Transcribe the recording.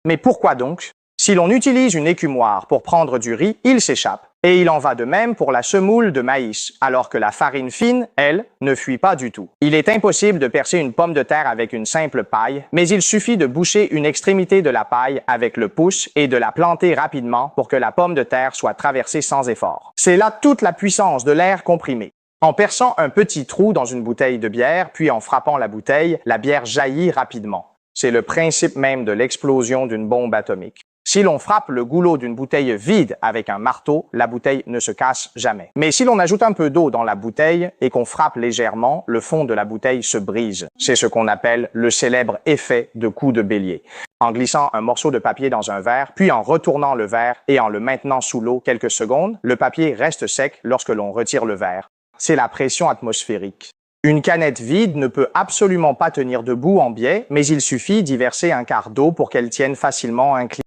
Mais pourquoi donc? Si l'on utilise une écumoire pour prendre du riz, il s'échappe. Et il en va de même pour la semoule de maïs, alors que la farine fine, elle, ne fuit pas du tout. Il est impossible de percer une pomme de terre avec une simple paille, mais il suffit de boucher une extrémité de la paille avec le pouce et de la planter rapidement pour que la pomme de terre soit traversée sans effort. C'est là toute la puissance de l'air comprimé. En perçant un petit trou dans une bouteille de bière, puis en frappant la bouteille, la bière jaillit rapidement. C'est le principe même de l'explosion d'une bombe atomique. Si l'on frappe le goulot d'une bouteille vide avec un marteau, la bouteille ne se casse jamais. Mais si l'on ajoute un peu d'eau dans la bouteille et qu'on frappe légèrement, le fond de la bouteille se brise. C'est ce qu'on appelle le célèbre effet de coup de bélier. En glissant un morceau de papier dans un verre, puis en retournant le verre et en le maintenant sous l'eau quelques secondes, le papier reste sec lorsque l'on retire le verre. C'est la pression atmosphérique. Une canette vide ne peut absolument pas tenir debout en biais, mais il suffit d'y verser un quart d'eau pour qu'elle tienne facilement inclinée.